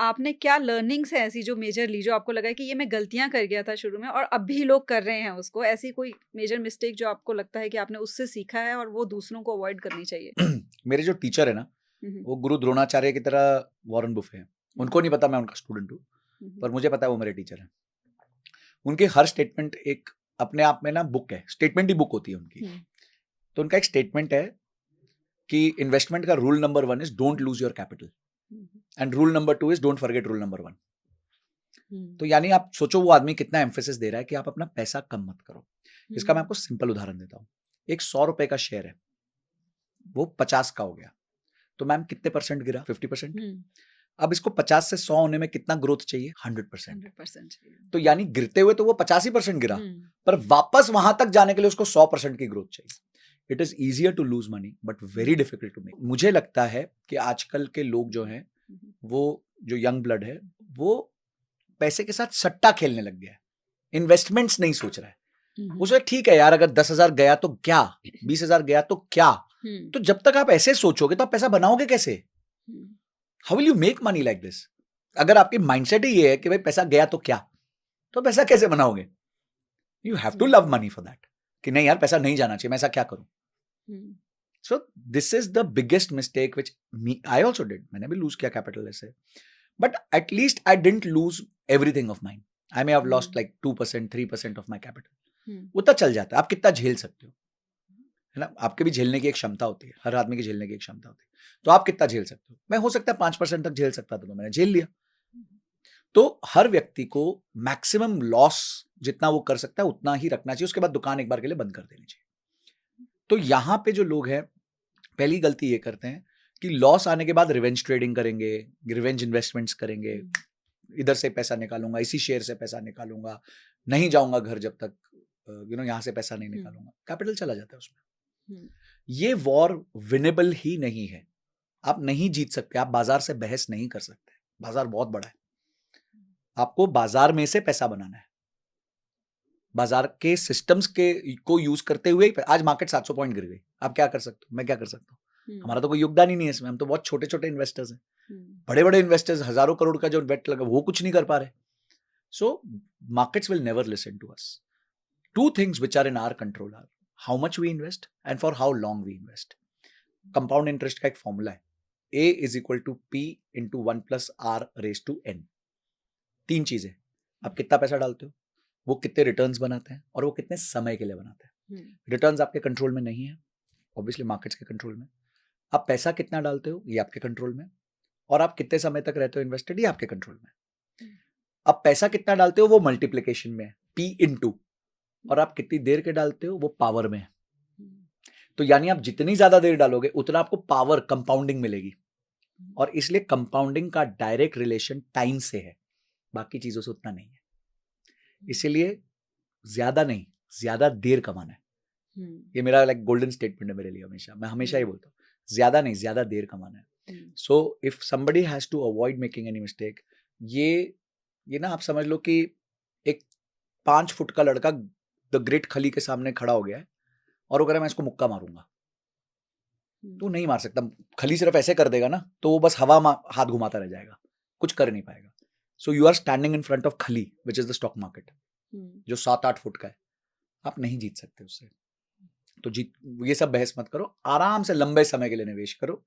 आपने क्या लर्निंग्स है ऐसी जो मेजरली जो आपको लगा है कि ये मैं गलतियां कर गया था शुरू में और अब भी लोग कर रहे हैं उसको, ऐसी कोई मेजर मिस्टेक जो आपको लगता है कि आपने उससे सीखा है और वो दूसरों को अवॉइड करनी चाहिए? मेरे जो टीचर है ना, वो गुरु द्रोणाचार्य की तरह वॉरेन बुफे हैं। उनको नहीं पता मैं उनका स्टूडेंट हूँ, पर मुझे पता है वो मेरे टीचर हैं। उनके हर स्टेटमेंट एक अपने आप में ना बुक है, स्टेटमेंट ही बुक होती है उनकी। तो उनका एक स्टेटमेंट है कि इन्वेस्टमेंट का rule number 1 is don't lose your capital and rule number 2 is don't forget rule number 1। तो यानी आप सोचो वो आदमी कितना एम्फेसिस दे रहा है कि आप अपना पैसा कम मत करो। इसका मैं आपको सिंपल उदाहरण देता हूँ। एक 100 रुपए का शेयर है, वो 50 का हो गया, तो मैम कितने परसेंट गिरा? 50%। अब इसको 50 से 100 होने में कितना ग्रोथ चाहिए? 100%। तो यानी गिरते हुए तो वो 85% गिरा, पर वापस वहां तक जाने के लिए उसको 100% की ग्रोथ चाहिए। It is easier to lose money but very difficult to make. मुझे लगता है कि आजकल के लोग जो हैं, वो जो यंग ब्लड है, वो पैसे के साथ सट्टा खेलने लग गया है, इन्वेस्टमेंट्स नहीं सोच रहा है। उसे ठीक है यार, अगर 10,000 गया तो क्या, 20,000 गया तो क्या, तो जब तक आप ऐसे सोचोगे तो आप पैसा बनाओगे कैसे? How will you make money like this? अगर आपकी माइंडसेट ही ये है कि भाई पैसा गया तो क्या, तो पैसा कैसे बनाओगे? You have to love money for that, कि नहीं यार पैसा नहीं जाना चाहिए, मैं ऐसा क्या करूं? So this is the biggest mistake which I also did. मैंने भी लूज किया कैपिटल ऐसे, but at least I didn't loose everything of mine. I may have lost like 2%, 3% of my capital. उतना चल जाता है। आप कितना झेल सकते हो, है ना? आपके भी झेलने की एक क्षमता होती है, हर आदमी की झेलने की एक क्षमता होती है। तो आप कितना झेल सकते हो? मैं हो सकता है 5% तक झेल सकता था, तो मैंने झेल लिया। तो हर व्यक्ति को मैक्सिमम लॉस जितना वो कर सकता है उतना ही रखना चाहिए, उसके बाद दुकान एक बार के लिए बंद कर देनी चाहिए। तो यहां पे जो लोग हैं, पहली गलती ये करते हैं कि लॉस आने के बाद रिवेंज ट्रेडिंग करेंगे, रिवेंज इन्वेस्टमेंट्स करेंगे, इधर से पैसा निकालूंगा, इसी शेयर से पैसा निकालूंगा, नहीं जाऊंगा घर जब तक यहां से पैसा नहीं निकालूंगा, कैपिटल चला जाता है उसमें। ये वॉर विनेबल ही नहीं है। आप नहीं जीत सकते, आप बाजार से बहस नहीं कर सकते। बाजार बहुत बड़ा है, आपको बाजार में से पैसा बनाना है, बाजार के सिस्टम्स के को यूज करते हुए। आज मार्केट 700 पॉइंट गिर गई, आप क्या कर सकते हो? मैं क्या कर सकता हूँ? हमारा तो कोई योगदान ही नहीं है इसमें, हम तो बहुत छोटे छोटे इन्वेस्टर्स हैं। बड़े बड़े इन्वेस्टर्स हजारों करोड़ का जो बेट लगा वो कुछ नहीं कर पा रहे। So markets will never listen to us. Two things which are in our control are how much we invest and for how long we invest. Compound interest का एक फॉर्मूला है, A is equal to P into 1 plus R raised to N। तीन चीजें, आप कितना पैसा डालते हो, वो कितने रिटर्न्स बनाते हैं, और वो कितने समय के लिए बनाते हैं। रिटर्न्स आपके कंट्रोल में नहीं है, ऑब्वियसली मार्केट्स के कंट्रोल में। आप पैसा कितना डालते हो ये आपके कंट्रोल में, और आप कितने समय तक रहते हो इन्वेस्टेड ये आपके कंट्रोल में। अब पैसा कितना डालते हो वो मल्टीप्लिकेशन में है, P into, और आप कितनी देर के डालते हो वो पावर में है। तो यानी आप जितनी ज्यादा देर डालोगे उतना आपको पावर कंपाउंडिंग मिलेगी, और इसलिए कंपाउंडिंग का डायरेक्ट रिलेशन टाइम से है, बाकी चीजों से उतना नहीं है। इसीलिए ज्यादा नहीं, ज्यादा देर कमाना है। ये मेरा लाइक गोल्डन स्टेटमेंट है मेरे लिए हमेशा। मैं हमेशा ही बोलता हूँ, ज्यादा नहीं, ज्यादा देर कमाना है। So if somebody has to avoid making any mistake, ये ना आप समझ लो कि एक 5 फुट का लड़का द ग्रेट खली के सामने खड़ा हो गया है, और वो कह रहा है मैं इसको मुक्का मारूंगा, तो नहीं मार सकता। खली सिर्फ ऐसे कर देगा ना, तो वो बस हवा में हाथ घुमाता रह जाएगा, कुछ कर नहीं पाएगा। So you are standing in front of Khali which is the stock market, जो 7-8 फुट का है। आप नहीं जीत सकते उससे। तो ये सब बहस मत करो, आराम से लंबे समय के लिए निवेश करो,